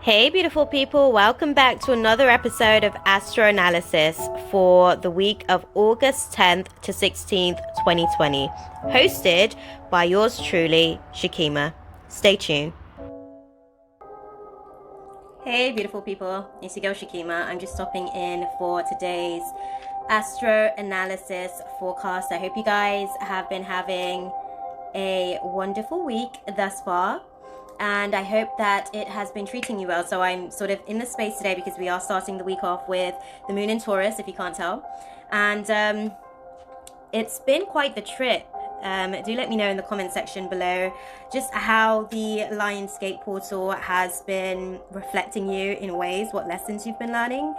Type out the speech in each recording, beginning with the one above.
Hey beautiful people, welcome back to another episode of Astro Analysis for the week of August 10th to 16th, 2020, hosted by yours truly, Shakima. Stay tuned. Hey beautiful people, it's your girl Shakima. I'm just stopping in for today's Astro Analysis forecast. I hope you guys have been having a wonderful week thus far, and I hope that it has been treating you well. So I'm sort of in the space today because we are starting the week off with the moon in Taurus, if you can't tell, and it's been quite the trip. Do let me know in the comment section below just how the Lionsgate portal has been reflecting you in ways, what lessons you've been learning.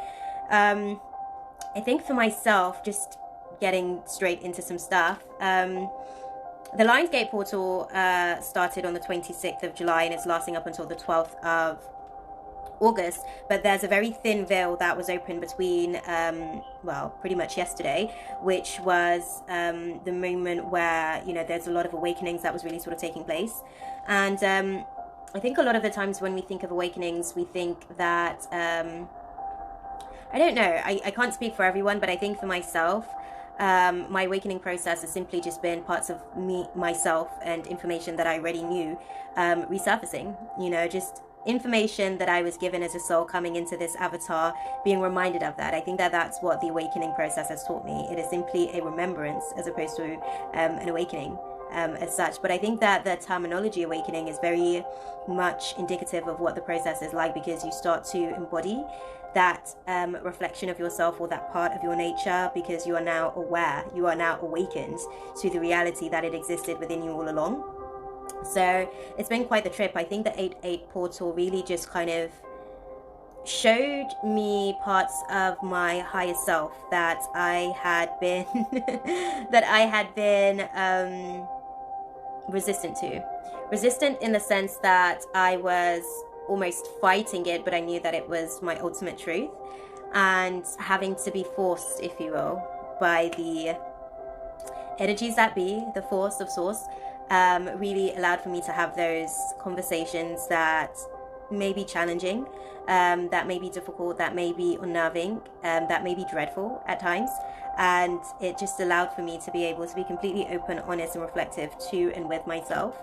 I think for myself, just getting straight into some stuff, the Lionsgate portal started on the 26th of July and it's lasting up until the 12th of August, but there's a very thin veil that was open between, well, pretty much yesterday, which was the moment where, you know, there's a lot of awakenings that was really sort of taking place. And I think a lot of the times when we think of awakenings, we think that, I don't know, I can't speak for everyone, but I think for myself, my awakening process has simply just been parts of myself and information that I already knew resurfacing, you know, just information that I was given as a soul coming into this avatar, being reminded of that. I think that that's what the awakening process has taught me. It is simply a remembrance as opposed to an awakening as such. But I think that the terminology awakening is very much indicative of what the process is like, because you start to embody that reflection of yourself, or that part of your nature, because you are now aware, you are now awakened to the reality that it existed within you all along. So it's been quite the trip. I think the 8-8 portal really just kind of showed me parts of my higher self that I had been resistant to. Resistant in the sense that I was almost fighting it, but I knew that it was my ultimate truth, and having to be forced, if you will, by the energies that be, the force of source, really allowed for me to have those conversations that may be challenging, that may be difficult, that may be unnerving, that may be dreadful at times. And it just allowed for me to be able to be completely open, honest, and reflective to and with myself.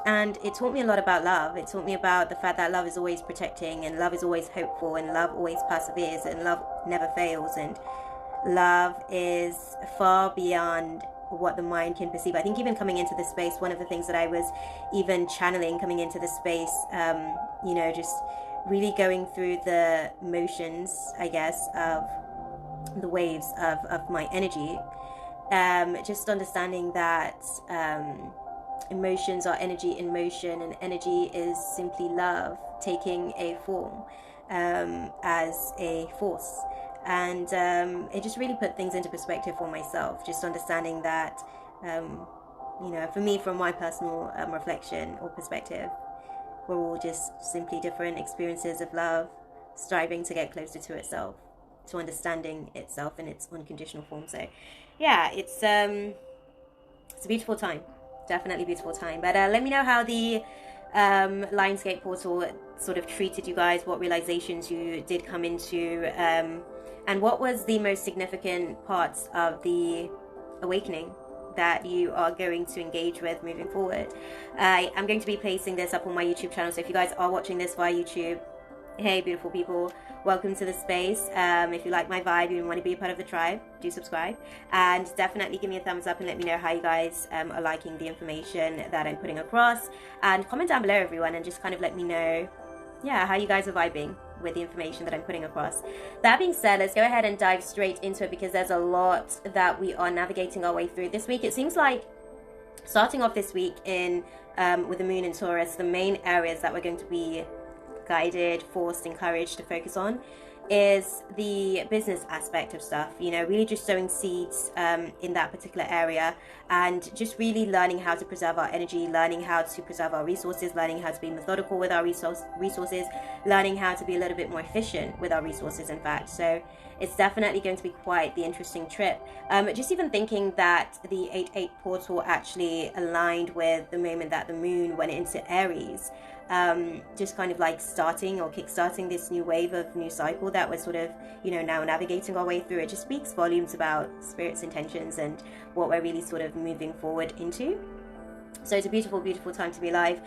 And it taught me a lot about love. It taught me about the fact that love is always protecting, and love is always hopeful, and love always perseveres, and love never fails, and love is far beyond what the mind can perceive. I think even coming into this space, one of the things that I was even channeling coming into this space, you know, just really going through the motions, I guess, of the waves of my energy, just understanding that emotions are energy in motion, and energy is simply love taking a form as a force. And it just really put things into perspective for myself, just understanding that, you know, for me, from my personal reflection or perspective, we're all just simply different experiences of love, striving to get closer to itself, to understanding itself in its unconditional form. So yeah, it's a beautiful time, definitely beautiful time. But let me know how the Lionsgate portal sort of treated you guys, what realizations you did come into, and what was the most significant parts of the awakening that you are going to engage with moving forward. I'm going to be placing this up on my YouTube channel, so if you guys are watching this via YouTube, hey beautiful people, welcome to the space. If you like my vibe, you want to be a part of the tribe, do subscribe, and definitely give me a thumbs up and let me know how you guys are liking the information that I'm putting across, and comment down below, everyone, and just kind of let me know, yeah, how you guys are vibing with the information that I'm putting across. That being said, let's go ahead and dive straight into it, because there's a lot that we are navigating our way through this week. It seems like starting off this week in with the moon in Taurus, the main areas that we're going to be guided, forced, encouraged to focus on is the business aspect of stuff, you know, really just sowing seeds in that particular area, and just really learning how to preserve our energy, learning how to preserve our resources, learning how to be methodical with our resources, learning how to be a little bit more efficient with our resources, in fact. So it's definitely going to be quite the interesting trip. Just even thinking that the 8-8 portal actually aligned with the moment that the moon went into Aries, just kind of like starting or kickstarting this new wave of new cycle that we're sort of, you know, now navigating our way through. It just speaks volumes about Spirit's intentions and what we're really sort of moving forward into. So it's a beautiful, beautiful time to be alive.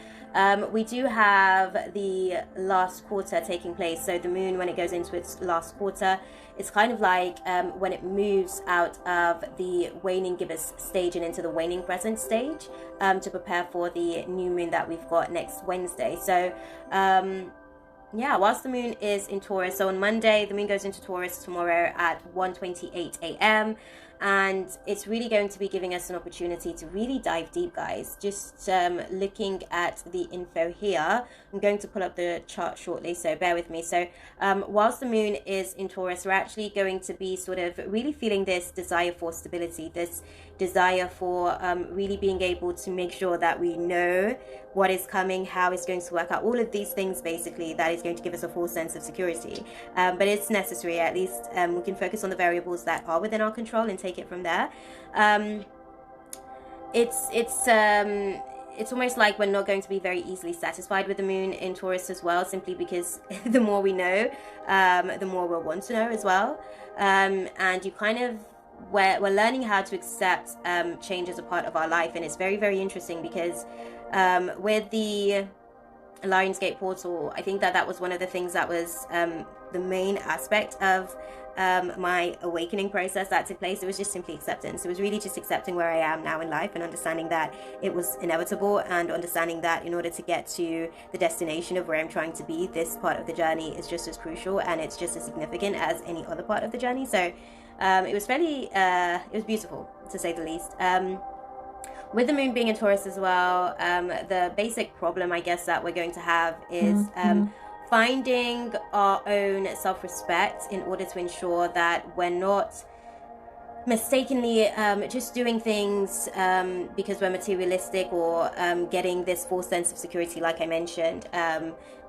We do have the last quarter taking place. So the moon, when it goes into its last quarter, it's kind of like when it moves out of the waning gibbous stage and into the waning crescent stage, to prepare for the new moon that we've got next Wednesday. So yeah, whilst the moon is in Taurus, so on Monday the moon goes into Taurus tomorrow at 1:28 a.m. and it's really going to be giving us an opportunity to really dive deep, guys. Just looking at the info here, I'm going to pull up the chart shortly, so bear with me. So whilst the moon is in Taurus, we're actually going to be sort of really feeling this desire for stability, this desire for really being able to make sure that we know what is coming, how it's going to work out, all of these things basically that is going to give us a full sense of security. But it's necessary. At least we can focus on the variables that are within our control and take it from there. It's almost like we're not going to be very easily satisfied with the moon in Taurus as well, simply because the more we know, the more we'll want to know as well. And you kind of, we're learning how to accept change as a part of our life. And it's very, very interesting because with the Lionsgate portal, I think that was one of the things that was the main aspect of my awakening process that took place. It was just simply acceptance. It was really just accepting where I am now in life and understanding that it was inevitable, and understanding that in order to get to the destination of where I'm trying to be, this part of the journey is just as crucial and it's just as significant as any other part of the journey. So it was fairly it was beautiful, to say the least. With the moon being in Taurus as well, the basic problem, I guess, that we're going to have is finding our own self-respect in order to ensure that we're not mistakenly just doing things because we're materialistic, or getting this false sense of security, like I mentioned,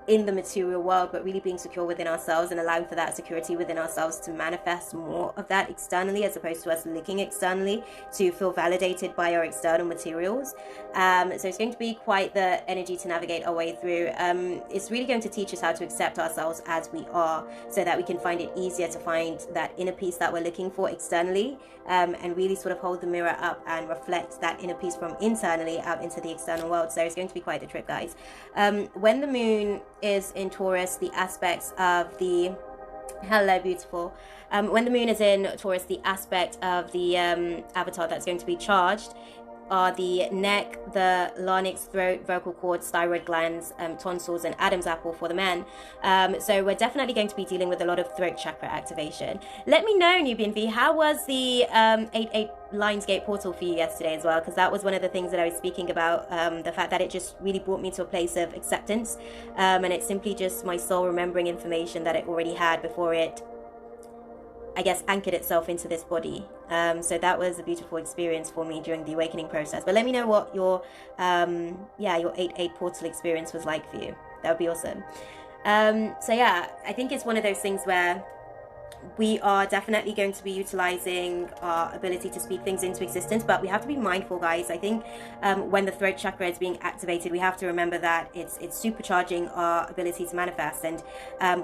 in the material world, but really being secure within ourselves and allowing for that security within ourselves to manifest more of that externally, as opposed to us looking externally to feel validated by our external materials. So it's going to be quite the energy to navigate our way through. It's really going to teach us how to accept ourselves as we are, so that we can find it easier to find that inner peace that we're looking for externally, and really sort of hold the mirror up and reflect that inner peace from internally out into the external world. So it's going to be quite the trip, guys. When the moon is in Taurus, the aspects of the hello beautiful when the moon is in Taurus, the aspect of the avatar that's going to be charged are the neck, the larynx, throat, vocal cords, thyroid glands, tonsils, and Adam's apple for the men. So we're definitely going to be dealing with a lot of throat chakra activation. Let me know, Nubian V, how was the 8/8 Lionsgate portal for you yesterday as well? Because that was one of the things that I was speaking about, the fact that it just really brought me to a place of acceptance, and it's simply just my soul remembering information that it already had before it, I guess, anchored itself into this body. So that was a beautiful experience for me during the awakening process. But let me know what your your 8/8 portal experience was like for you. That would be awesome. So yeah, I think it's one of those things where we are definitely going to be utilizing our ability to speak things into existence, but we have to be mindful, guys. I think when the throat chakra is being activated, we have to remember that it's supercharging our ability to manifest, and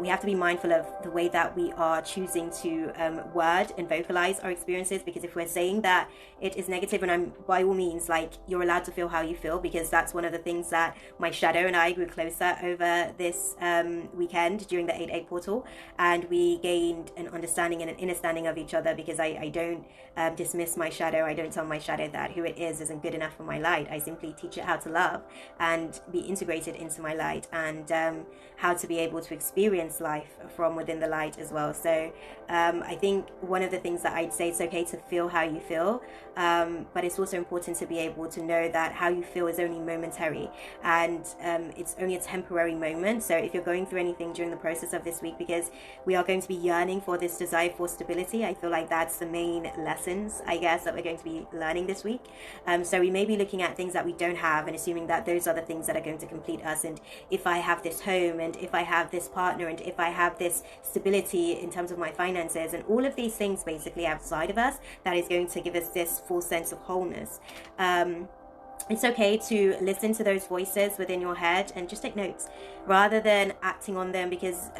we have to be mindful of the way that we are choosing to word and vocalize our experiences, because if we're saying that it is negative, and I'm by all means, like, you're allowed to feel how you feel, because that's one of the things that my shadow and I grew closer over this weekend during the 8/8 portal, and we gained an understanding and an understanding of each other, because I don't dismiss my shadow. I don't tell my shadow that who it is isn't good enough for my light. I simply teach it how to love and be integrated into my light, and how to be able to experience life from within the light as well. So I think one of the things that I'd say, it's okay to feel how you feel, but it's also important to be able to know that how you feel is only momentary, and it's only a temporary moment. So if you're going through anything during the process of this week, because we are going to be yearning for this desire for stability, I feel like that's the main lessons, I guess, that we're going to be learning this week. So we may be looking at things that we don't have and assuming that those are the things that are going to complete us. And if I have this home, and if I have this partner, and if I have this stability in terms of my finances, and all of these things basically outside of us, that is going to give us this full sense of wholeness. it's okay to listen to those voices within your head and just take notes rather than acting on them, because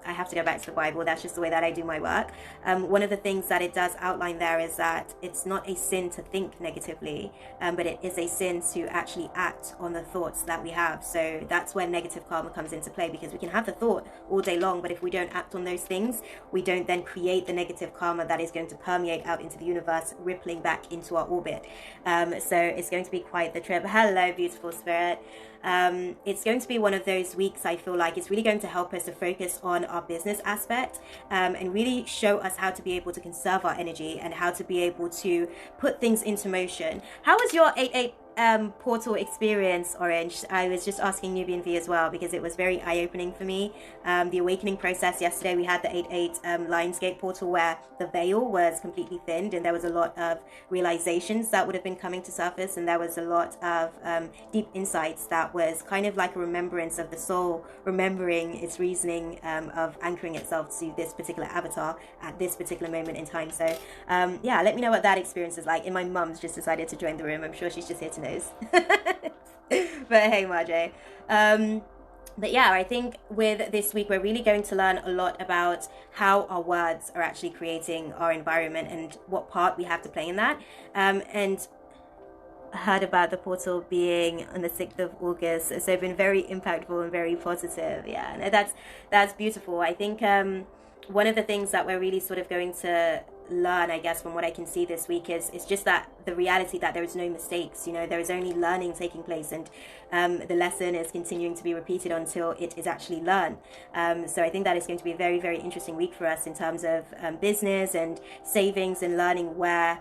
I have to go back to the Bible. That's just the way that I do my work. One of the things that it does outline there is that it's not a sin to think negatively, but it is a sin to actually act on the thoughts that we have. So that's where negative karma comes into play, because we can have the thought all day long, but if we don't act on those things, we don't then create the negative karma that is going to permeate out into the universe, rippling back into our orbit. So it's going to be quite the trip. Hello, beautiful spirit. It's going to be one of those weeks, I feel like it's really going to help us to focus on our business aspect, and really show us how to be able to conserve our energy and how to be able to put things into motion. How was your 8-8 portal experience, Orange? I was just asking Nubian V as well, because it was very eye-opening for me. The awakening process yesterday, we had the 8-8 Lionsgate portal where the veil was completely thinned, and there was a lot of realizations that would have been coming to surface, and there was a lot of deep insights that was kind of like a remembrance of the soul remembering its reasoning of anchoring itself to this particular avatar at this particular moment in time. So yeah, let me know what that experience is like. And my mum's just decided to join the room. I'm sure she's just here to know. But hey, Marjay. But yeah, I think with this week, we're really going to learn a lot about how our words are actually creating our environment and what part we have to play in that. And I heard about the portal being on the 6th of August. So it's been very impactful and very positive. Yeah, no, that's beautiful. I think one of the things that we're really sort of going to learn, I guess, from what I can see this week is just that the reality that there is no mistakes, you know, there is only learning taking place, and the lesson is continuing to be repeated until it is actually learned. So I think that is going to be a very, very interesting week for us in terms of business and savings and learning where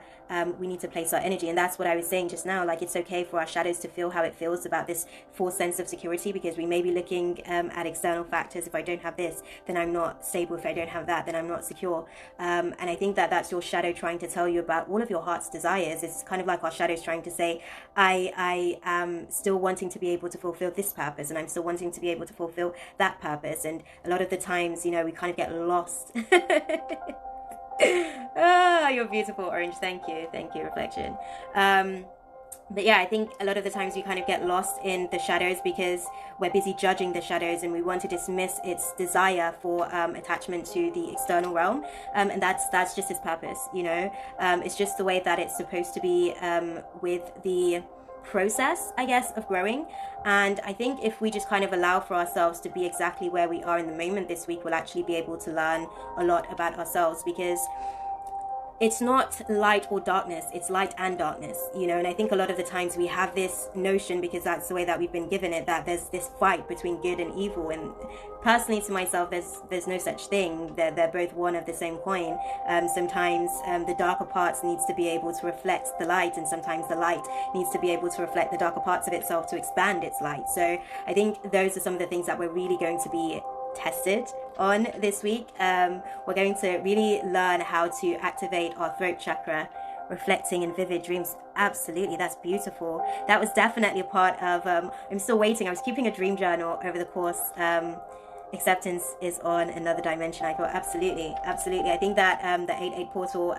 we need to place our energy. And that's what I was saying just now, like it's okay for our shadows to feel how it feels about this false sense of security, because we may be looking at external factors. If I don't have this, then I'm not stable. If I don't have that, then I'm not secure. And I think that that's your shadow trying to tell you about all of your heart's desires. It's kind of like our shadows trying to say, I am still wanting to be able to fulfill this purpose, and I'm still wanting to be able to fulfill that purpose. And a lot of the times, you know, we kind of get lost. Ah, you're beautiful, Orange. Thank you, Reflection. But yeah, I think a lot of the times we kind of get lost in the shadows because we're busy judging the shadows, and we want to dismiss its desire for attachment to the external realm, and that's just its purpose, you know. It's just the way that it's supposed to be with the process, I guess, of growing. And I think if we just kind of allow for ourselves to be exactly where we are in the moment this week, we'll actually be able to learn a lot about ourselves, because it's not light or darkness, it's light and darkness, you know. And I think a lot of the times we have this notion, because that's the way that we've been given it, that there's this fight between good and evil. And personally, to myself, there's no such thing. They're both one of the same coin. Sometimes the darker parts needs to be able to reflect the light, and sometimes the light needs to be able to reflect the darker parts of itself to expand its light. So I think those are some of the things that we're really going to be tested on this week. We're going to really learn how to activate our throat chakra, reflecting in vivid dreams. Absolutely, that's beautiful. That was definitely a part of I'm still waiting. I was keeping a dream journal over the course. Acceptance is on another dimension. I thought absolutely. I think that the 8-8 portal,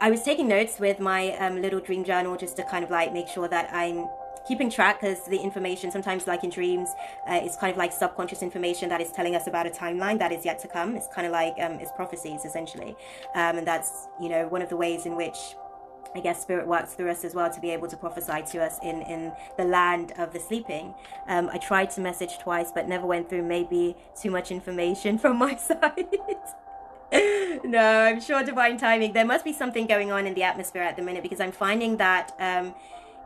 I was taking notes with my little dream journal just to kind of like make sure that I'm keeping track, because the information sometimes, like in dreams, it's kind of like subconscious information that is telling us about a timeline that is yet to come. It's kind of like it's prophecies essentially, and that's, you know, one of the ways in which I guess spirit works through us as well, to be able to prophesy to us in the land of the sleeping. I tried to message twice but never went through. Maybe too much information from my side. No, I'm sure divine timing. There must be something going on in the atmosphere at the minute, because I'm finding that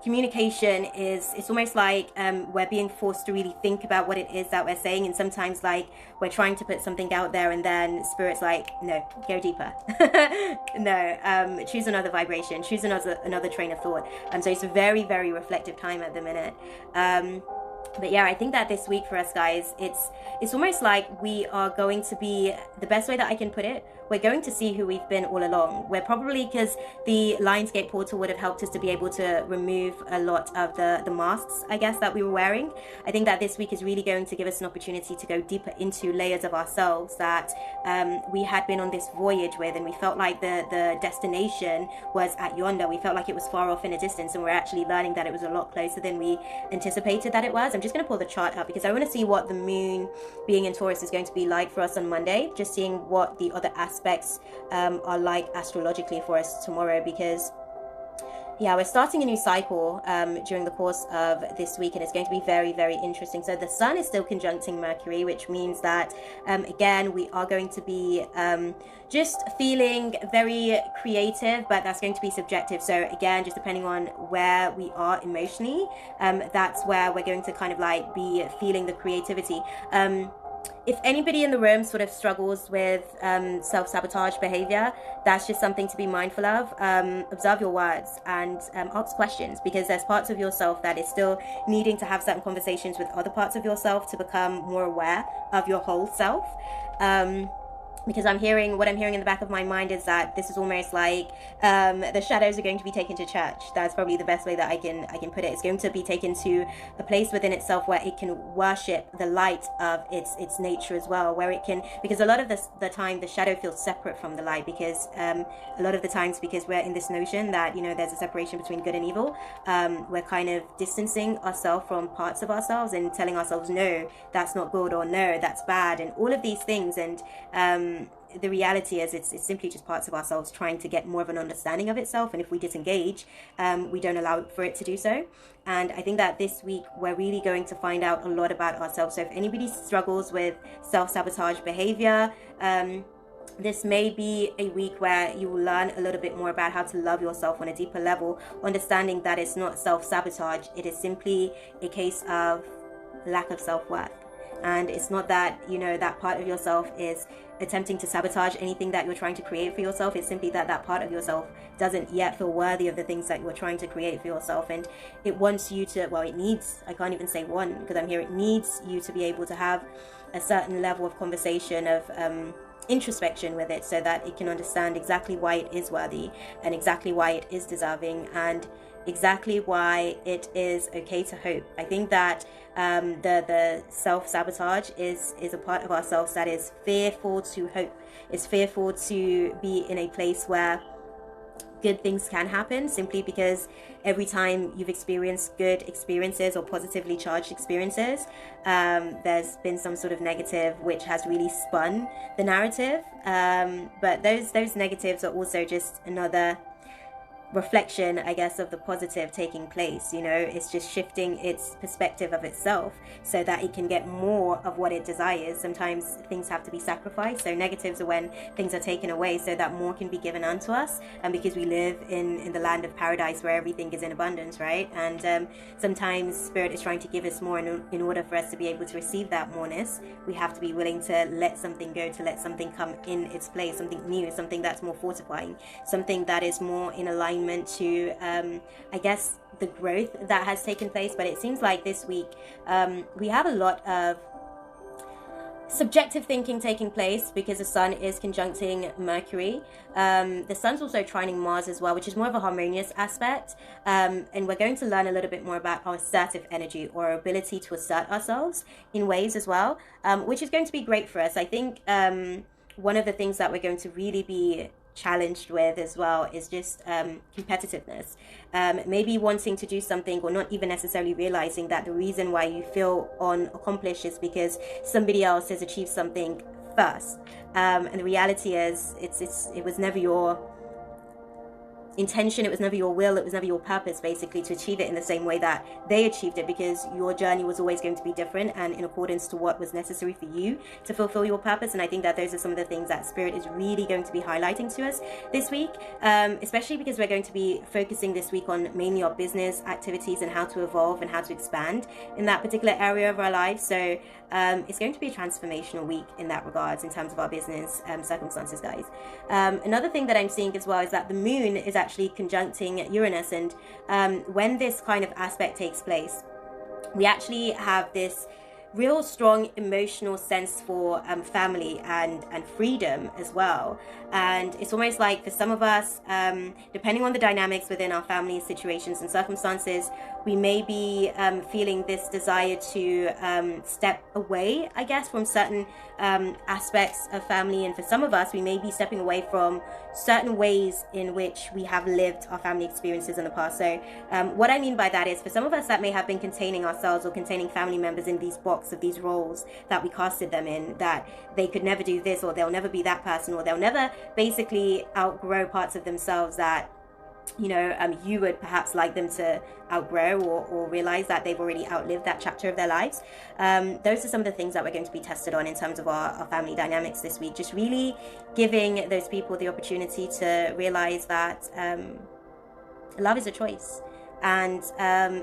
communication it's almost like we're being forced to really think about what it is that we're saying. And sometimes, like, we're trying to put something out there, and then spirit's like, no, go deeper. No, choose another vibration, choose another train of thought. So it's a very, very reflective time at the minute. But yeah, I think that this week for us guys, it's almost like we are going to be, the best way that I can put it, we're going to see who we've been all along. We're probably, because the Lionsgate portal would have helped us to be able to remove a lot of the masks, I guess, that we were wearing. I think that this week is really going to give us an opportunity to go deeper into layers of ourselves that we had been on this voyage with, and we felt like the destination was at yonder. We felt like it was far off in a distance, and we're actually learning that it was a lot closer than we anticipated that it was. I'm just going to pull the chart up because I want to see what the moon being in Taurus is going to be like for us on Monday, just seeing what the other aspects are like astrologically for us tomorrow, because yeah, we're starting a new cycle during the course of this week, and it's going to be very, very interesting. So the sun is still conjuncting Mercury, which means that, again, we are going to be just feeling very creative, but that's going to be subjective. So again, just depending on where we are emotionally, that's where we're going to kind of like be feeling the creativity. If anybody in the room sort of struggles with self-sabotage behavior, that's just something to be mindful of. Observe your words and ask questions, because there's parts of yourself that is still needing to have certain conversations with other parts of yourself to become more aware of your whole self. Because what I'm hearing in the back of my mind is that this is almost like the shadows are going to be taken to church. That's probably the best way that I can put it. It's going to be taken to a place within itself where it can worship the light of its nature as well, where it can, because a lot of the time the shadow feels separate from the light, because a lot of the times, because we're in this notion that, you know, there's a separation between good and evil, we're kind of distancing ourselves from parts of ourselves and telling ourselves, no, that's not good, or no, that's bad, and all of these things. And the reality is it's simply just parts of ourselves trying to get more of an understanding of itself, and if we disengage, we don't allow for it to do so. And I think that this week we're really going to find out a lot about ourselves. So if anybody struggles with self-sabotage behavior, this may be a week where you will learn a little bit more about how to love yourself on a deeper level, understanding that it's not self-sabotage, it is simply a case of lack of self-worth. And it's not that, you know, that part of yourself is attempting to sabotage anything that you're trying to create for yourself. It's simply that that part of yourself doesn't yet feel worthy of the things that you're trying to create for yourself. And it wants you to, well, it needs, I can't even say one, because I'm here, it needs you to be able to have a certain level of conversation, of introspection with it, so that it can understand exactly why it is worthy, and exactly why it is deserving, and exactly why it is okay to hope. I think that the self-sabotage is a part of ourselves that is fearful to hope, is fearful to be in a place where good things can happen, simply because every time you've experienced good experiences or positively charged experiences, there's been some sort of negative which has really spun the narrative, but those negatives are also just another reflection, I guess, of the positive taking place. You know, it's just shifting its perspective of itself so that it can get more of what it desires. Sometimes things have to be sacrificed. So negatives are when things are taken away so that more can be given unto us, and because we live in the land of paradise where everything is in abundance, right? And sometimes spirit is trying to give us more, in order for us to be able to receive that moreness, we have to be willing to let something go, to let something come in its place, something new, something that's more fortifying, something that is more in alignment to I guess the growth that has taken place. But it seems like this week we have a lot of subjective thinking taking place, because the sun is conjuncting Mercury. The sun's also trining Mars as well, which is more of a harmonious aspect, and we're going to learn a little bit more about our assertive energy, or our ability to assert ourselves in ways as well, which is going to be great for us. I think one of the things that we're going to really be challenged with as well is just competitiveness, maybe wanting to do something, or not even necessarily realizing that the reason why you feel unaccomplished is because somebody else has achieved something first, and the reality is it was never your intention, it was never your will, it was never your purpose, basically, to achieve it in the same way that they achieved it, because your journey was always going to be different and in accordance to what was necessary for you to fulfill your purpose. And I think that those are some of the things that spirit is really going to be highlighting to us this week, especially because we're going to be focusing this week on mainly our business activities and how to evolve and how to expand in that particular area of our lives. So it's going to be a transformational week in that regards, in terms of our business circumstances, guys. Another thing that I'm seeing as well is that the moon is actually conjuncting Uranus, and when this kind of aspect takes place, we actually have this real strong emotional sense for family and freedom as well. And it's almost like for some of us, depending on the dynamics within our family situations and circumstances, we may be feeling this desire to step away, I guess, from certain aspects of family. And for some of us, we may be stepping away from certain ways in which we have lived our family experiences in the past. So what I mean by that is, for some of us, that may have been containing ourselves or containing family members in these boxes of these roles that we casted them in, that they could never do this, or they'll never be that person, or they'll never basically outgrow parts of themselves that you would perhaps like them to outgrow, or realize that they've already outlived that chapter of their lives. Those are some of the things that we're going to be tested on in terms of our family dynamics this week. Just really giving those people the opportunity to realize that love is a choice. And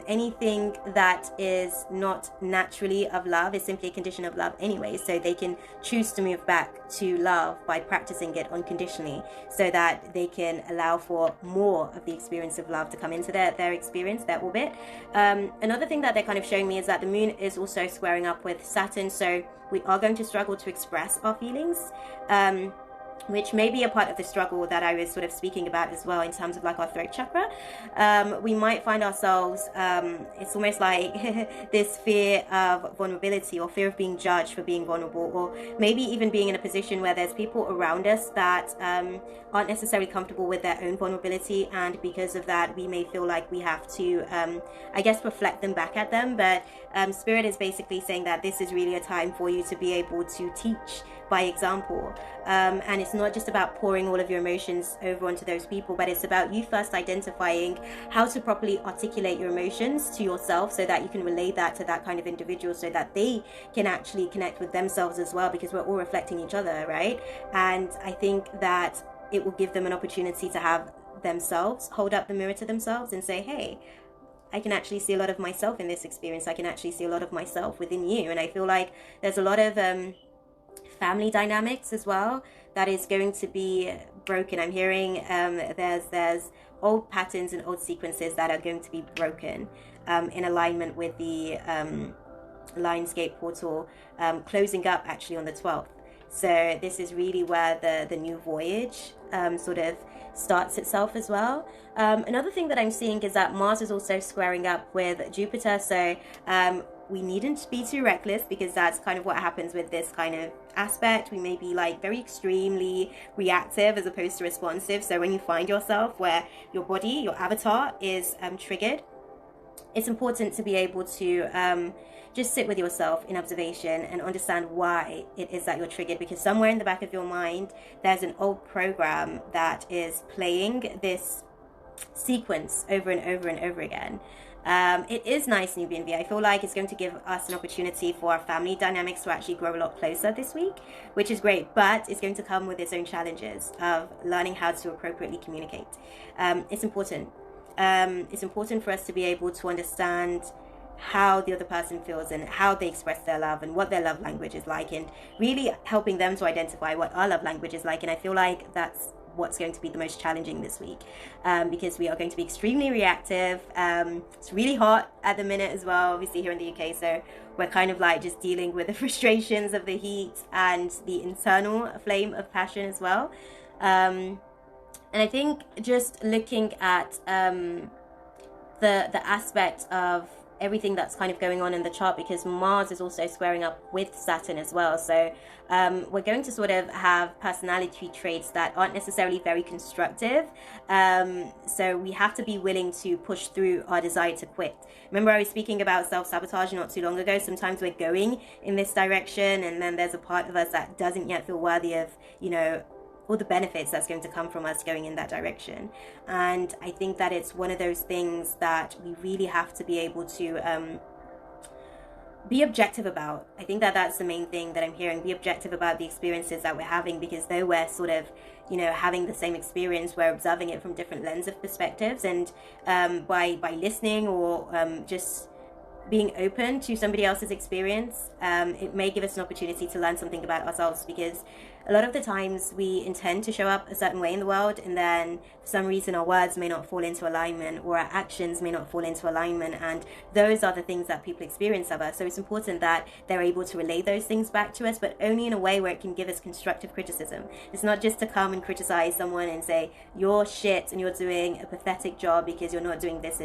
anything that is not naturally of love is simply a condition of love anyway. So they can choose to move back to love by practicing it unconditionally, so that they can allow for more of the experience of love to come into their experience, their orbit. Another thing that they're kind of showing me is that the moon is also squaring up with Saturn. So we are going to struggle to express our feelings, which may be a part of the struggle that I was sort of speaking about as well, in terms of like our throat chakra. We might find ourselves, it's almost like this fear of vulnerability, or fear of being judged for being vulnerable, or maybe even being in a position where there's people around us that aren't necessarily comfortable with their own vulnerability, and because of that we may feel like we have to I guess reflect them back at them. But Spirit is basically saying that this is really a time for you to be able to teach by example, and it's not just about pouring all of your emotions over onto those people, but it's about you first identifying how to properly articulate your emotions to yourself, so that you can relay that to that kind of individual, so that they can actually connect with themselves as well, because we're all reflecting each other, right? And I think that it will give them an opportunity to have themselves hold up the mirror to themselves and say, hey, I can actually see a lot of myself in this experience. I can actually see a lot of myself within you. And I feel like there's a lot of family dynamics as well that is going to be broken. I'm hearing there's old patterns and old sequences that are going to be broken in alignment with the Lionsgate portal closing up actually on the 12th. So this is really where the new voyage sort of starts itself as well. Another thing that I'm seeing is that Mars is also squaring up with Jupiter. So we needn't be too reckless, because that's kind of what happens with this kind of aspect. We may be like very extremely reactive as opposed to responsive. So when you find yourself where your body, your avatar is triggered, it's important to be able to just sit with yourself in observation and understand why it is that you're triggered, because somewhere in the back of your mind there's an old program that is playing this sequence over and over and over again. It is nice, Nubian V. I feel like it's going to give us an opportunity for our family dynamics to actually grow a lot closer this week, which is great, but it's going to come with its own challenges of learning how to appropriately communicate. It's important. It's important for us to be able to understand how the other person feels and how they express their love and what their love language is like, and really helping them to identify what our love language is like. And I feel like that's what's going to be the most challenging this week, because we are going to be extremely reactive. It's really hot at the minute as well, obviously here in the UK, so we're kind of like just dealing with the frustrations of the heat and the internal flame of passion as well. And I think just looking at the aspect of everything that's kind of going on in the chart, because Mars is also squaring up with Saturn as well. So we're going to sort of have personality traits that aren't necessarily very constructive. So we have to be willing to push through our desire to quit. Remember, I was speaking about self-sabotage not too long ago. Sometimes we're going in this direction, and then there's a part of us that doesn't yet feel worthy of, all the benefits that's going to come from us going in that direction. And I think that it's one of those things that we really have to be able to be objective about. I think that that's the main thing that I'm hearing. Be objective about the experiences that we're having, because though we're sort of, having the same experience, we're observing it from different lens of perspectives. And by listening or just being open to somebody else's experience, it may give us an opportunity to learn something about ourselves, because a lot of the times we intend to show up a certain way in the world, and then for some reason our words may not fall into alignment, or our actions may not fall into alignment, and those are the things that people experience of us. So it's important that they're able to relay those things back to us, but only in a way where it can give us constructive criticism. It's not just to come and criticize someone and say you're shit and you're doing a pathetic job because you're not doing this.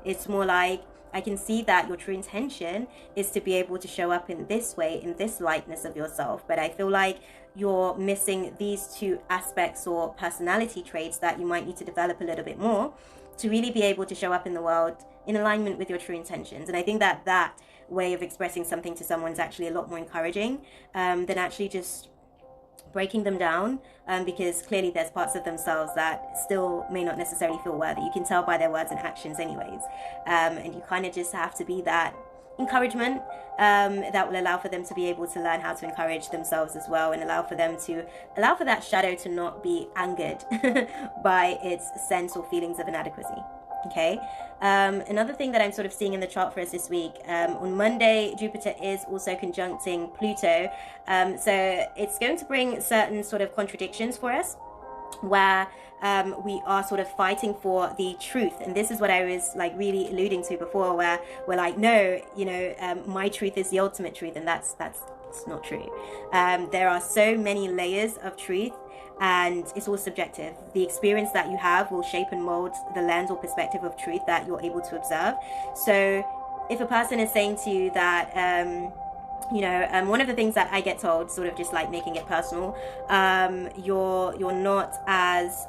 It's more like, I can see that your true intention is to be able to show up in this way, in this lightness of yourself, but I feel like you're missing these two aspects or personality traits that you might need to develop a little bit more to really be able to show up in the world in alignment with your true intentions. And I think that that way of expressing something to someone is actually a lot more encouraging than actually just breaking them down, because clearly there's parts of themselves that still may not necessarily feel worthy. You can tell by their words and actions anyways, and you kind of just have to be that encouragement that will allow for them to be able to learn how to encourage themselves as well, and allow for that shadow to not be angered by its sense or feelings of inadequacy. Okay. Another thing that I'm sort of seeing in the chart for us this week, on Monday, Jupiter is also conjuncting Pluto. So it's going to bring certain sort of contradictions for us, where we are sort of fighting for the truth. And this is what I was like really alluding to before, where we're like, no, my truth is the ultimate truth. And that's not true. There are so many layers of truth, and it's all subjective. The experience that you have will shape and mold the lens or perspective of truth that you're able to observe. So if a person is saying to you that one of the things that I get told, sort of just like making it personal, you're not as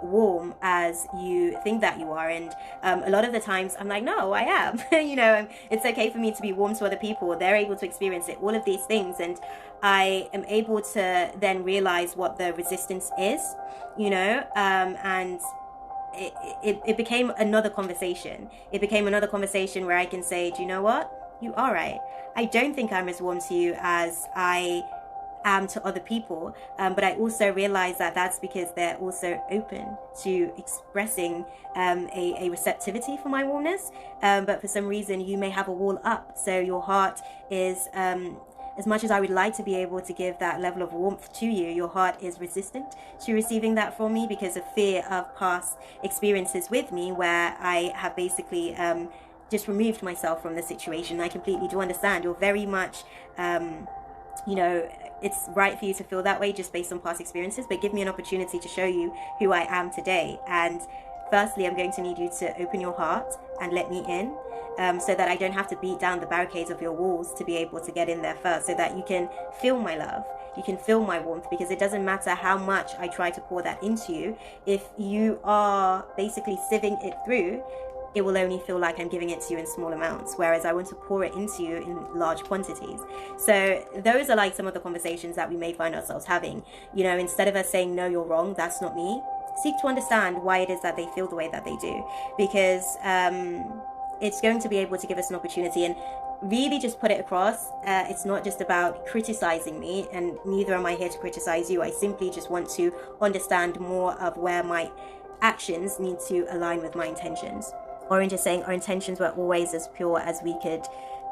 warm as you think that you are, and a lot of the times I'm like, no, I am. It's okay for me to be warm to other people. They're able to experience it, all of these things, and I am able to then realize what the resistance is, and it became another conversation. It became another conversation where I can say, do you know what? You are right. I don't think I'm as warm to you as I am to other people, but I also realize that that's because they're also open to expressing a receptivity for my warmness, but for some reason you may have a wall up, so your heart is as much as I would like to be able to give that level of warmth to you, your heart is resistant to receiving that from me because of fear of past experiences with me, where I have basically just removed myself from the situation. I completely do understand. You're very much, it's right for you to feel that way just based on past experiences, but give me an opportunity to show you who I am today. And firstly, I'm going to need you to open your heart and let me in, so that I don't have to beat down the barricades of your walls to be able to get in there first, so that you can feel my love, you can feel my warmth, because it doesn't matter how much I try to pour that into you. If you are basically sieving it through, it will only feel like I'm giving it to you in small amounts, whereas I want to pour it into you in large quantities. So those are like some of the conversations that we may find ourselves having. Instead of us saying, no, you're wrong, that's not me, seek to understand why it is that they feel the way that they do, because it's going to be able to give us an opportunity, and really just put it across. It's not just about criticizing me, and neither am I here to criticize you. I simply just want to understand more of where my actions need to align with my intentions. Orange is saying our intentions were always as pure as we could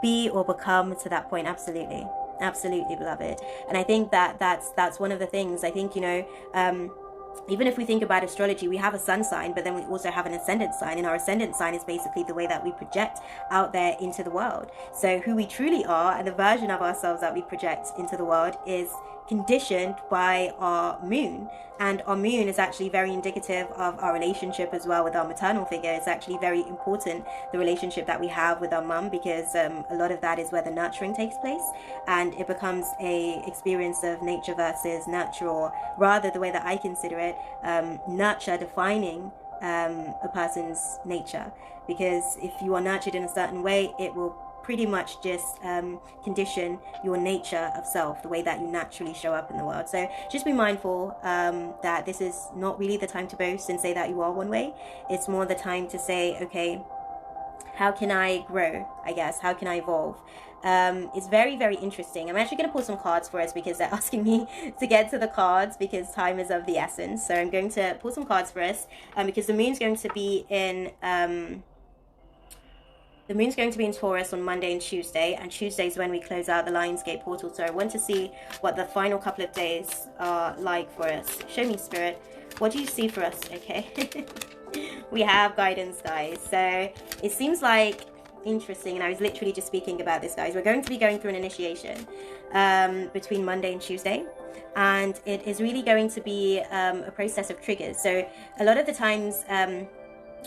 be or become to that point. Absolutely, beloved. And I think that that's one of the things. I think even if we think about astrology, we have a sun sign, but then we also have an ascendant sign, and our ascendant sign is basically the way that we project out there into the world. So who we truly are and the version of ourselves that we project into the world is conditioned by our moon, and our moon is actually very indicative of our relationship as well with our maternal figure. It's actually very important, the relationship that we have with our mum, because a lot of that is where the nurturing takes place, and it becomes a experience of nature versus nurture, or rather the way that I consider it, nurture defining a person's nature, because if you are nurtured in a certain way, it will pretty much just condition your nature of self, the way that you naturally show up in the world. So just be mindful that this is not really the time to boast and say that you are one way. It's more the time to say, okay, how can I grow, I guess? How can I evolve? It's very, very interesting. I'm actually going to pull some cards for us because they're asking me to get to the cards because time is of the essence. So I'm going to pull some cards for us because the moon's going to be in... the moon's going to be in Taurus on Monday and Tuesday, and Tuesday is when we close out the Lionsgate portal. So I want to see what the final couple of days are like for us. Show me, Spirit. What do you see for us? Okay. We have guidance, guys. So it seems like interesting, and I was literally just speaking about this, guys. We're going to be going through an initiation between Monday and Tuesday, and it is really going to be a process of triggers. So a lot of the times,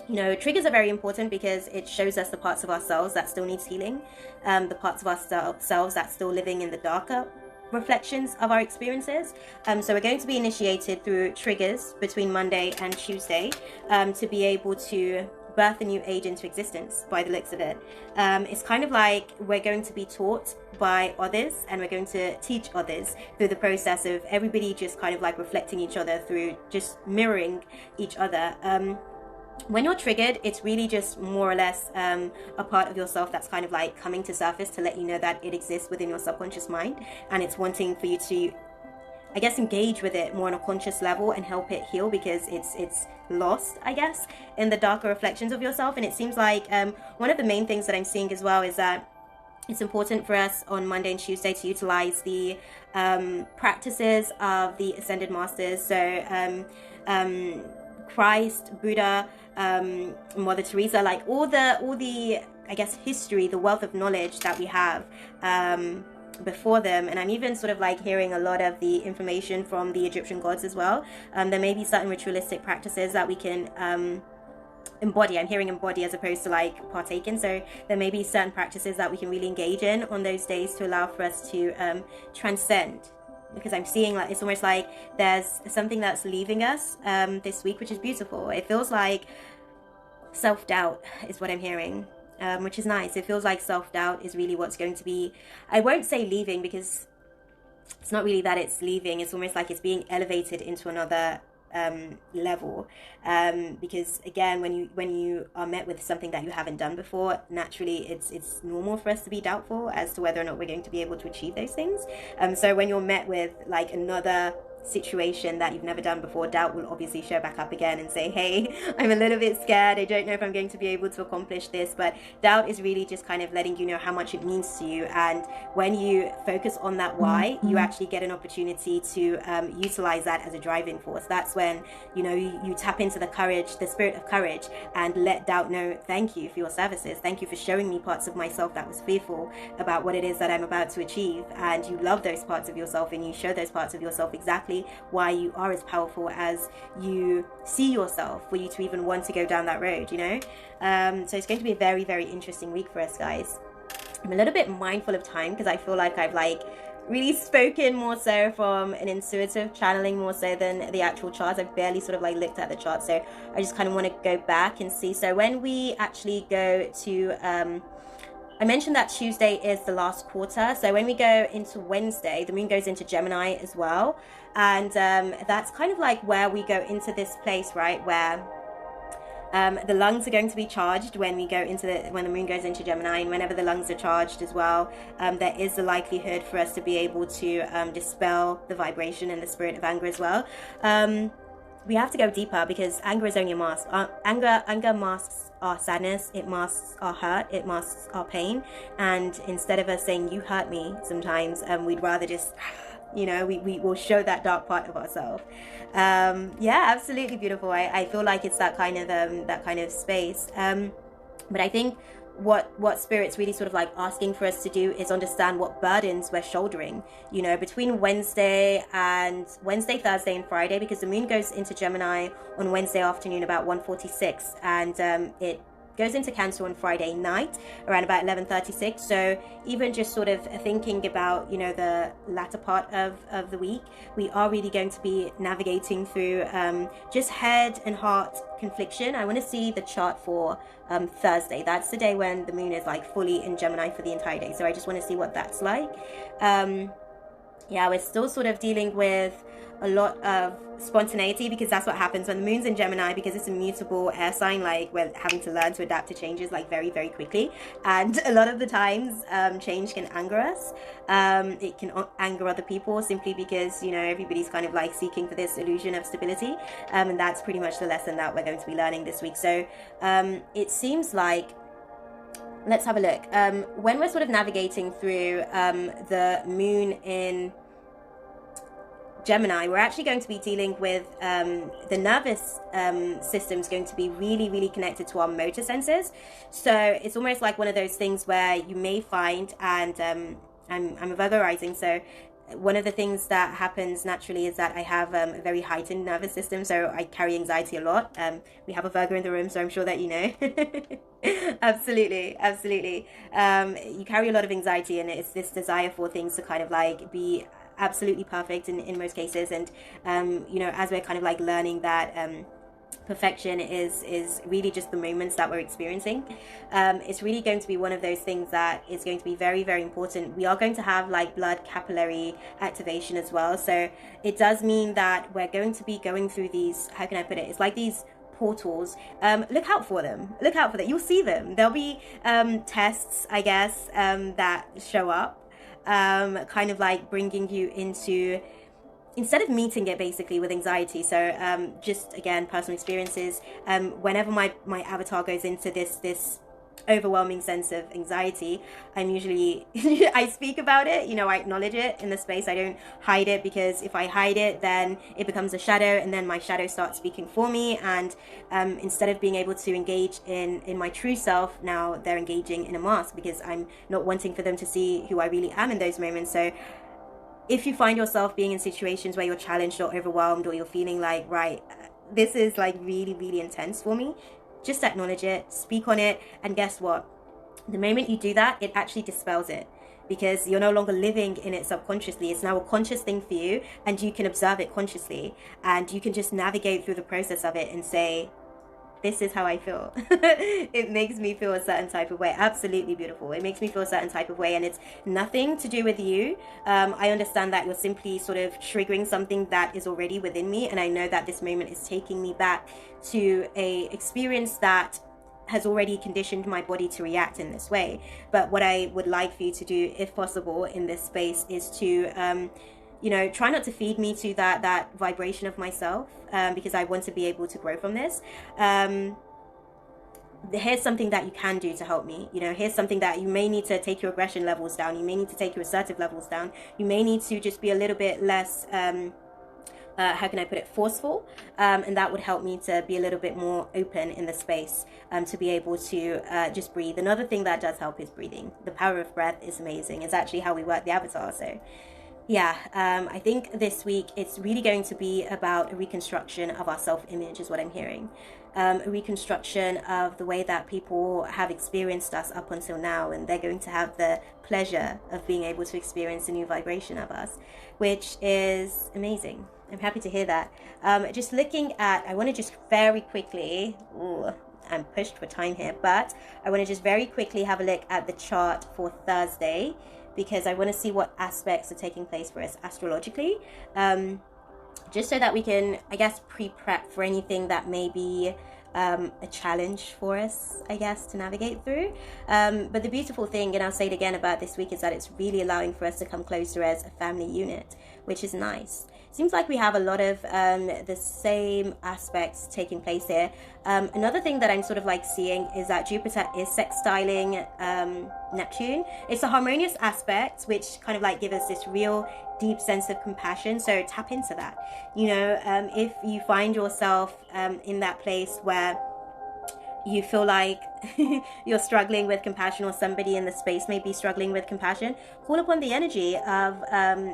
you know, triggers are very important because it shows us the parts of ourselves that still needs healing, the parts of ourselves that's still living in the darker reflections of our experiences. So we're going to be initiated through triggers between Monday and Tuesday to be able to birth a new age into existence, by the looks of it. It's kind of like we're going to be taught by others, and we're going to teach others through the process of everybody just kind of like reflecting each other through just mirroring each other. When you're triggered, it's really just more or less a part of yourself that's kind of like coming to surface to let you know that it exists within your subconscious mind, and it's wanting for you to, I guess, engage with it more on a conscious level and help it heal, because it's lost, I guess, in the darker reflections of yourself. And it seems like one of the main things that I'm seeing as well is that it's important for us on Monday and Tuesday to utilize the practices of the Ascended Masters. So Christ, Buddha, Mother Teresa, like all the I guess history, the wealth of knowledge that we have before them. And I'm even sort of like hearing a lot of the information from the Egyptian gods as well. There may be certain ritualistic practices that we can embody. I'm hearing embody as opposed to like partake in. So there may be certain practices that we can really engage in on those days to allow for us to transcend, because I'm seeing like it's almost like there's something that's leaving us this week, which is beautiful. It feels like self-doubt is what I'm hearing, which is nice. It feels like self-doubt is really what's going to be, I won't say leaving, because it's not really that it's leaving. It's almost like it's being elevated into another level, because again, when you are met with something that you haven't done before, naturally it's normal for us to be doubtful as to whether or not we're going to be able to achieve those things. So when you're met with like another situation that you've never done before, doubt will obviously show back up again and say, hey, I'm a little bit scared, I don't know if I'm going to be able to accomplish this. But doubt is really just kind of letting you know how much it means to you, and when you focus on that why, you actually get an opportunity to utilize that as a driving force. That's when, you know, you tap into the courage, the spirit of courage, and let doubt know, thank you for your services, thank you for showing me parts of myself that was fearful about what it is that I'm about to achieve. And you love those parts of yourself, and you show those parts of yourself exactly why you are as powerful as you see yourself, for you to even want to go down that road, you know. So it's going to be a very, very interesting week for us, guys. I'm a little bit mindful of time because I feel like I've like really spoken more so from an intuitive channeling more so than the actual charts. I've barely sort of like looked at the chart, so I just kind of want to go back and see. So when we actually go to I mentioned that Tuesday is the last quarter. So when we go into Wednesday, the moon goes into Gemini as well. And that's kind of like where we go into this place, right, where the lungs are going to be charged when we go into when the moon goes into Gemini. And whenever the lungs are charged as well, there is the likelihood for us to be able to dispel the vibration and the spirit of anger as well. We have to go deeper, because anger is only a mask. Anger masks our sadness, it masks our hurt, it masks our pain. And instead of us saying, you hurt me, sometimes we'd rather just, you know, we will show that dark part of ourselves. Yeah, absolutely beautiful. I feel like it's that kind of space. But I think what spirit's really sort of like asking for us to do is understand what burdens we're shouldering, you know, between Wednesday, Thursday and Friday, because the moon goes into Gemini on Wednesday afternoon about 1:46, and it goes into Cancer on Friday night around about 11:36. So even just sort of thinking about, you know, the latter part of the week, we are really going to be navigating through just head and heart confliction. I want to see the chart for Thursday. That's the day when the moon is like fully in Gemini for the entire day. So I just want to see what that's like. Yeah, we're still sort of dealing with a lot of spontaneity, because that's what happens when the moon's in Gemini, because it's a mutable air sign. Like, we're having to learn to adapt to changes like very, very quickly, and a lot of the times change can anger us. It can anger other people simply because, you know, everybody's kind of like seeking for this illusion of stability, and that's pretty much the lesson that we're going to be learning this week. So it seems like let's have a look. When we're sort of navigating through the moon in Gemini, we're actually going to be dealing with the nervous system is going to be really, really connected to our motor senses. So it's almost like one of those things where you may find, and I'm a Virgo rising, so one of the things that happens naturally is that I have a very heightened nervous system, so I carry anxiety a lot. We have a Virgo in the room, so I'm sure that you know. Absolutely, absolutely. You carry a lot of anxiety, and it's this desire for things to kind of like be absolutely perfect in most cases. And you know, as we're kind of like learning that perfection is really just the moments that we're experiencing, it's really going to be one of those things that is going to be very, very important. We are going to have like blood capillary activation as well, so it does mean that we're going to be going through these, how can I put it, it's like these portals. Look out for them, look out for that, you'll see them. There'll be tests, I guess, that show up, kind of like bringing you into, instead of meeting it basically with anxiety. So just again, personal experiences, whenever my avatar goes into this overwhelming sense of anxiety, I'm usually I speak about it, you know, I acknowledge it in the space. I don't hide it, because if I hide it, then it becomes a shadow, and then my shadow starts speaking for me, and instead of being able to engage in my true self, now they're engaging in a mask, because I'm not wanting for them to see who I really am in those moments. So if you find yourself being in situations where you're challenged or overwhelmed, or you're feeling like, right, this is like really, really intense for me, just acknowledge it, speak on it, and guess what? The moment you do that, it actually dispels it, because you're no longer living in it subconsciously. It's now a conscious thing for you, and you can observe it consciously, and you can just navigate through the process of it and say, this is how I feel. It makes me feel a certain type of way. Absolutely beautiful. It makes me feel a certain type of way, and it's nothing to do with you. I understand that you're simply sort of triggering something that is already within me, and I know that this moment is taking me back to a experience that has already conditioned my body to react in this way. But what I would like for you to do, if possible, in this space is to you know, try not to feed me to that vibration of myself, because I want to be able to grow from this. Here's something that you can do to help me. You know, here's something that you may need to take your aggression levels down. You may need to take your assertive levels down. You may need to just be a little bit less, how can I put it, forceful. And that would help me to be a little bit more open in the space, to be able to just breathe. Another thing that does help is breathing. The power of breath is amazing. It's actually how we work the avatar. So yeah, I think this week it's really going to be about a reconstruction of our self-image, is what I'm hearing. A reconstruction of the way that people have experienced us up until now, and they're going to have the pleasure of being able to experience a new vibration of us, which is amazing. I'm happy to hear that. Just looking at, I want to just very quickly, I'm pushed for time here, but I want to just very quickly have a look at the chart for Thursday, because I want to see what aspects are taking place for us astrologically, just so that we can, I guess, pre-prep for anything that may be a challenge for us, I guess, to navigate through. But the beautiful thing, and I'll say it again about this week, is that it's really allowing for us to come closer as a family unit, which is nice. Seems like we have a lot of the same aspects taking place here. Another thing that I'm sort of like seeing is that Jupiter is sextiling Neptune. It's a harmonious aspect, which kind of like gives us this real deep sense of compassion. So tap into that. You know, if you find yourself in that place where you feel like you're struggling with compassion, or somebody in the space may be struggling with compassion, call upon the energy of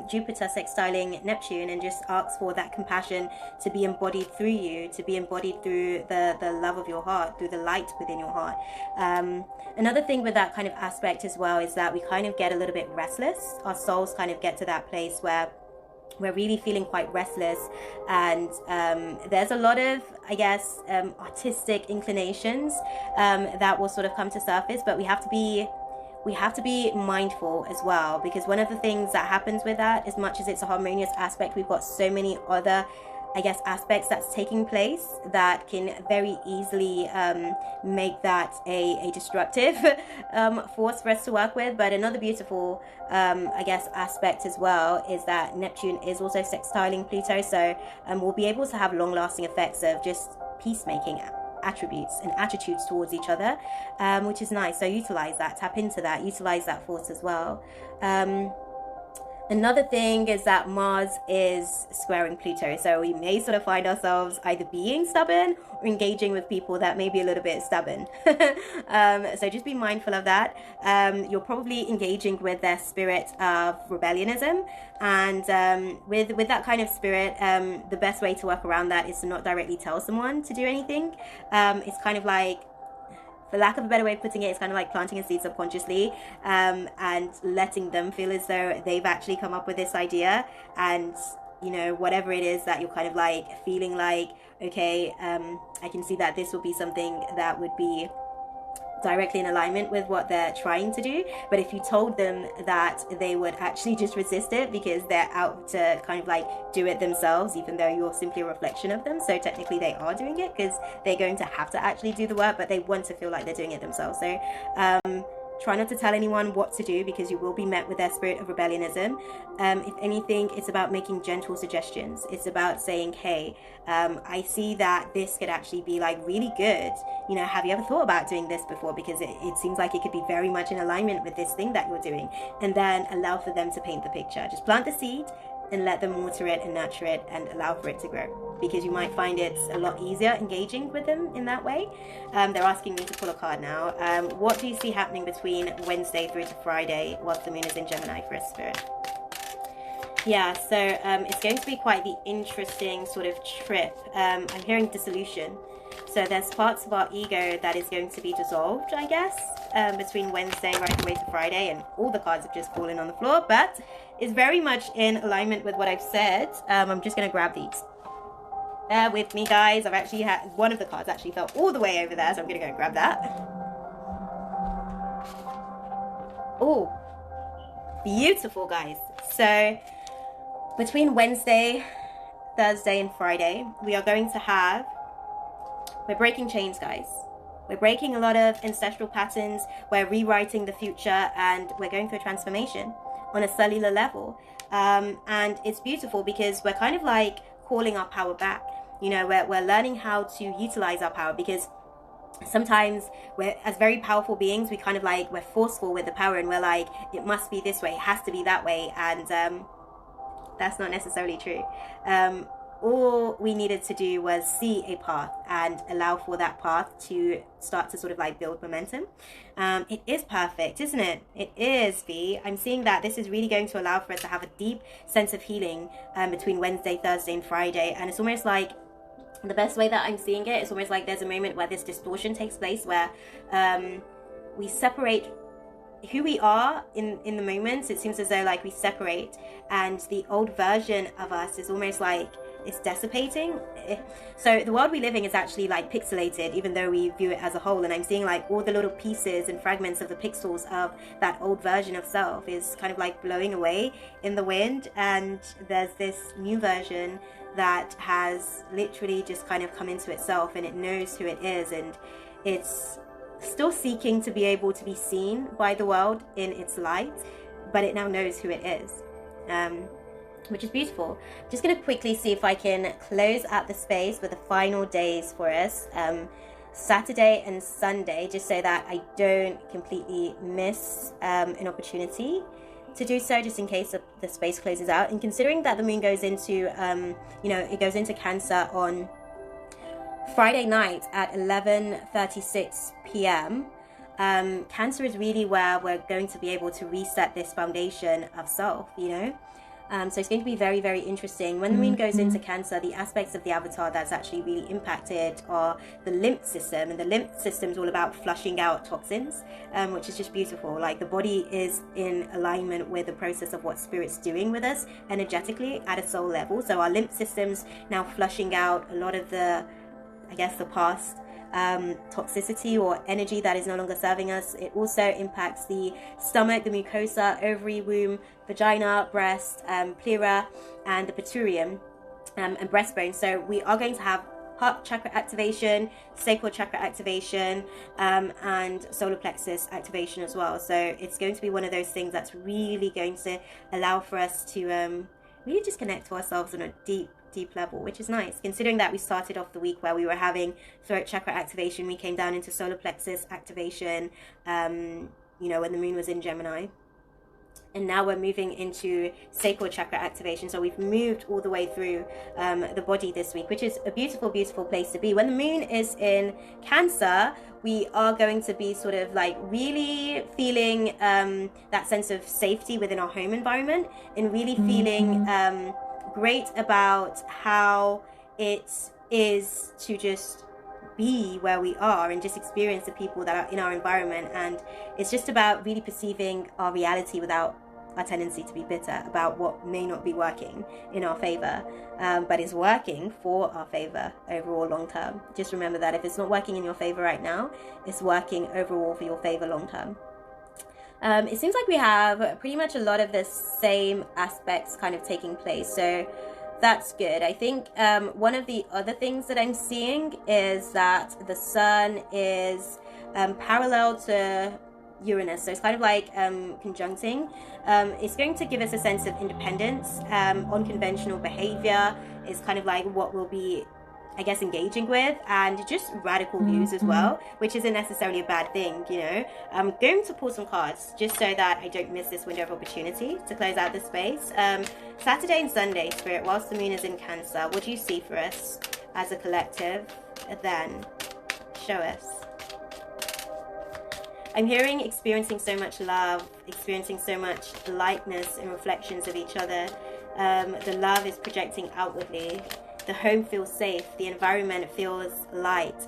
Jupiter sextiling Neptune, and just ask for that compassion to be embodied through you, to be embodied through the love of your heart, through the light within your heart. Another thing with that kind of aspect as well is that we kind of get a little bit restless. Our souls kind of get to that place where we're really feeling quite restless, and there's a lot of, I guess, artistic inclinations that will sort of come to surface, but we have to be mindful as well, because one of the things that happens with that, as much as it's a harmonious aspect, we've got so many other, I guess, aspects that's taking place that can very easily make that a destructive force for us to work with. But another beautiful, I guess, aspect as well is that Neptune is also sextiling Pluto, so we'll be able to have long-lasting effects of just peacemaking attributes and attitudes towards each other, which is nice. So utilize that, tap into that, utilize that force as well. Another thing is that Mars is squaring Pluto, so we may sort of find ourselves either being stubborn or engaging with people that may be a little bit stubborn. So just be mindful of that. You're probably engaging with their spirit of rebellionism, and with that kind of spirit, the best way to work around that is to not directly tell someone to do anything. It's kind of like, for lack of a better way of putting it, it's kind of like planting a seed subconsciously, and letting them feel as though they've actually come up with this idea, and you know, whatever it is that you're kind of like feeling like, okay, I can see that this would be something that would be directly in alignment with what they're trying to do. But if you told them that, they would actually just resist it because they're out to kind of like do it themselves, even though you're simply a reflection of them. So technically they are doing it because they're going to have to actually do the work, but they want to feel like they're doing it themselves. So try not to tell anyone what to do, because you will be met with their spirit of rebellionism. If anything, it's about making gentle suggestions. It's about saying, hey, I see that this could actually be like really good. You know, have you ever thought about doing this before? Because it seems like it could be very much in alignment with this thing that you're doing. And then allow for them to paint the picture. Just plant the seed and let them water it and nurture it and allow for it to grow, because you might find it's a lot easier engaging with them in that way. They're asking me to pull a card now. What do you see happening between Wednesday through to Friday whilst the moon is in Gemini for a spirit? Yeah, so it's going to be quite the interesting sort of trip. I'm hearing dissolution. So there's parts of our ego that is going to be dissolved, I guess, between Wednesday right the way to Friday, and all the cards have just fallen on the floor, but it's very much in alignment with what I've said. I'm just going to grab these. Bear with me, guys. I've actually had one of the cards actually fell all the way over there, so I'm going to go and grab that. Oh, beautiful, guys. So between Wednesday, Thursday, and Friday, we are going to have, we're breaking chains, guys. We're breaking a lot of ancestral patterns. We're rewriting the future, and we're going through a transformation on a cellular level. And it's beautiful because we're kind of like calling our power back. You know, we're learning how to utilize our power, because sometimes we're, as very powerful beings, we kind of like, we're forceful with the power, and we're like, it must be this way, it has to be that way. And that's not necessarily true. All we needed to do was see a path and allow for that path to start to sort of like build momentum. It is perfect, isn't it? It is, V. I'm seeing that this is really going to allow for us to have a deep sense of healing between Wednesday, Thursday, and Friday. And it's almost like, the best way that I'm seeing it, it's almost like there's a moment where this distortion takes place, where we separate who we are in the moment. It seems as though like we separate, and the old version of us is almost like it's dissipating. So the world we live in is actually like pixelated, even though we view it as a whole. And I'm seeing like all the little pieces and fragments of the pixels of that old version of self is kind of like blowing away in the wind. And there's this new version that has literally just kind of come into itself, and it knows who it is, and it's still seeking to be able to be seen by the world in its light, but it now knows who it is, which is beautiful. Just going to quickly see if I can close out the space with the final days for us, Saturday and Sunday, just so that I don't completely miss an opportunity to do so, just in case the space closes out. And considering that the moon goes into it goes into Cancer on Friday night at 11:36 p.m. Cancer is really where we're going to be able to reset this foundation of self, you know. So it's going to be very, very interesting. When the moon goes into Cancer, the aspects of the avatar that's actually really impacted are the lymph system. And the lymph system is all about flushing out toxins, which is just beautiful. Like, the body is in alignment with the process of what Spirit's doing with us energetically at a soul level. So our lymph system's now flushing out a lot of the past toxicity or energy that is no longer serving us. It also impacts the stomach, the mucosa, ovary, womb, vagina, breast, pleura, and the pituitary and breastbone. So we are going to have heart chakra activation, sacral chakra activation, and solar plexus activation as well. So it's going to be one of those things that's really going to allow for us to really just connect to ourselves on a deep deep level, which is nice considering that we started off the week where we were having throat chakra activation. We came down into solar plexus activation, you know, when the moon was in Gemini. And now we're moving into sacral chakra activation. So we've moved all the way through the body this week, which is a beautiful, beautiful place to be. When the moon is in Cancer, we are going to be sort of like really feeling that sense of safety within our home environment, and really feeling great about how it is to just be where we are and just experience the people that are in our environment. And it's just about really perceiving our reality without our tendency to be bitter about what may not be working in our favor, but is working for our favor overall long term. Just remember that if it's not working in your favor right now, it's working overall for your favor long term. It seems like we have pretty much a lot of the same aspects kind of taking place, so that's good. I think one of the other things that I'm seeing is that the sun is parallel to Uranus, so it's kind of like conjuncting. It's going to give us a sense of independence, unconventional behavior. It's kind of like what we'll be, I guess, engaging with, and just radical views as well, which isn't necessarily a bad thing, you know. I'm going to pull some cards just so that I don't miss this window of opportunity to close out this space. Saturday and Sunday, Spirit, whilst the moon is in Cancer, what do you see for us as a collective? Then show us. I'm hearing experiencing so much love, experiencing so much likeness and reflections of each other. The love is projecting outwardly. The home feels safe. The environment feels light.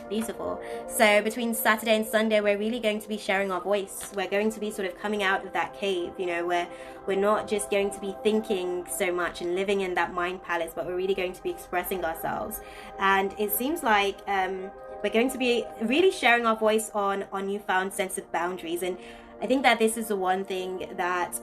Beautiful. So between Saturday and Sunday, we're really going to be sharing our voice. We're going to be sort of coming out of that cave, you know, where we're not just going to be thinking so much and living in that mind palace, but we're really going to be expressing ourselves. And it seems like we're going to be really sharing our voice on our newfound sense of boundaries. And I think that this is the one thing that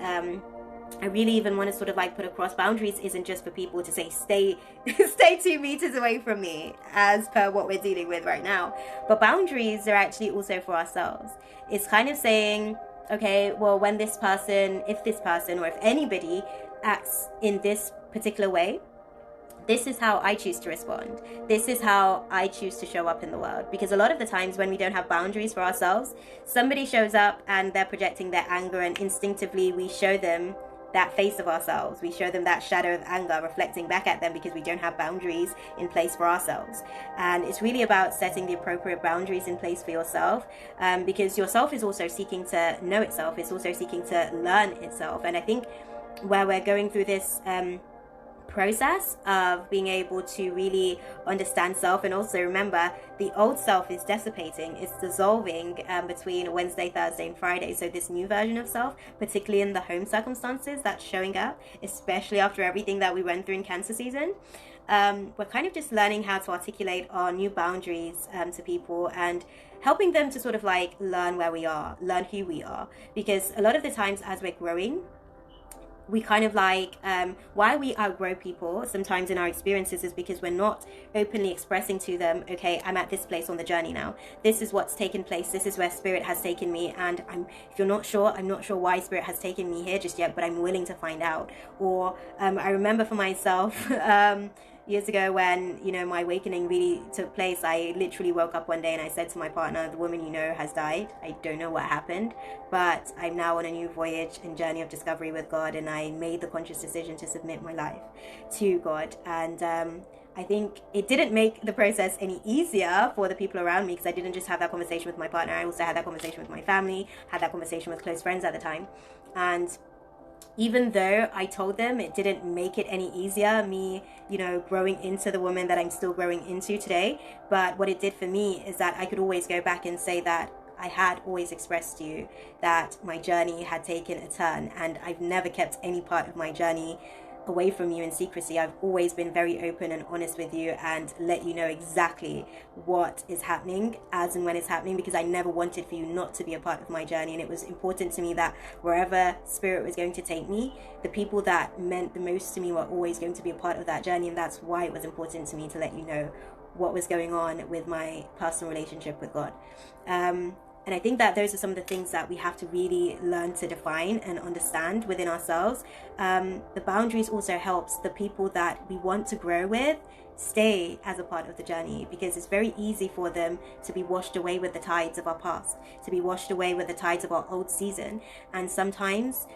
I really even want to sort of like put across. Boundaries isn't just for people to say stay 2 meters away from me, as per what we're dealing with right now, but boundaries are actually also for ourselves. It's kind of saying, okay, well, when this person, if this person, or if anybody acts in this particular way, this is how I choose to respond. This is how I choose to show up in the world. Because a lot of the times when we don't have boundaries for ourselves, somebody shows up and they're projecting their anger, and instinctively we show them that face of ourselves. We show them that shadow of anger reflecting back at them because we don't have boundaries in place for ourselves. And it's really about setting the appropriate boundaries in place for yourself, because yourself is also seeking to know itself. It's also seeking to learn itself. And I think where we're going through this process of being able to really understand self, and also remember the old self is dissipating, it's dissolving between Wednesday, Thursday and Friday. So this new version of self, particularly in the home circumstances, that's showing up, especially after everything that we went through in Cancer season. We're kind of just learning how to articulate our new boundaries to people, and helping them to sort of like learn where we are, learn who we are. Because a lot of the times as we're growing, we kind of like, why we outgrow people sometimes in our experiences is because we're not openly expressing to them, okay, I'm at this place on the journey now. This is what's taken place. This is where Spirit has taken me. And if you're not sure, I'm not sure why Spirit has taken me here just yet, but I'm willing to find out. Or I remember for myself, years ago when, you know, my awakening really took place, I literally woke up one day and I said to my partner, the woman you know has died. I don't know what happened, but I'm now on a new voyage and journey of discovery with God, and I made the conscious decision to submit my life to God. And I think it didn't make the process any easier for the people around me, because I didn't just have that conversation with my partner, I also had that conversation with my family, had that conversation with close friends at the time. And even though I told them, it didn't make it any easier, me, you know, growing into the woman that I'm still growing into today. But what it did for me is that I could always go back and say that I had always expressed to you that my journey had taken a turn, and I've never kept any part of my journey away from you in secrecy. I've always been very open and honest with you and let you know exactly what is happening as and when it's happening, because I never wanted for you not to be a part of my journey. And it was important to me that wherever Spirit was going to take me, the people that meant the most to me were always going to be a part of that journey. And that's why it was important to me to let you know what was going on with my personal relationship with God. And I think that those are some of the things that we have to really learn to define and understand within ourselves. The boundaries also helps the people that we want to grow with stay as a part of the journey, because it's very easy for them to be washed away with the tides of our past, to be washed away with the tides of our old season. And sometimes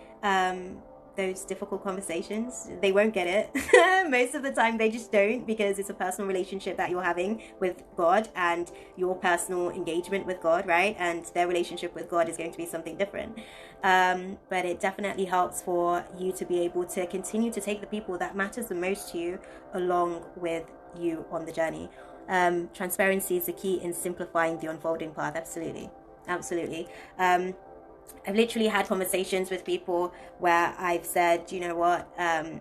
those difficult conversations, they won't get it. Most of the time they just don't, because it's a personal relationship that you're having with God and your personal engagement with God, right? And their relationship with God is going to be something different. But it definitely helps for you to be able to continue to take the people that matters the most to you along with you on the journey. Transparency is the key in simplifying the unfolding path. Absolutely. I've literally had conversations with people where I've said, you know what, our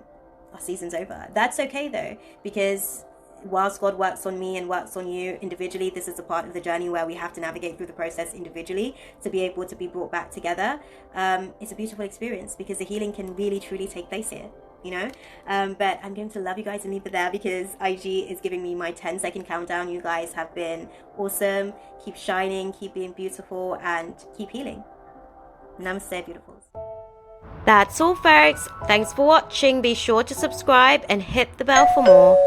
season's over. That's okay though, because whilst God works on me and works on you individually, this is a part of the journey where we have to navigate through the process individually to be able to be brought back together. It's a beautiful experience, because the healing can really truly take place here, you know. But I'm going to love you guys and leave it there, because IG is giving me my 10-second countdown. You guys have been awesome. Keep shining, keep being beautiful, and keep healing. Namaste, beautifuls. That's all, folks. Thanks for watching. Be sure to subscribe and hit the bell for more.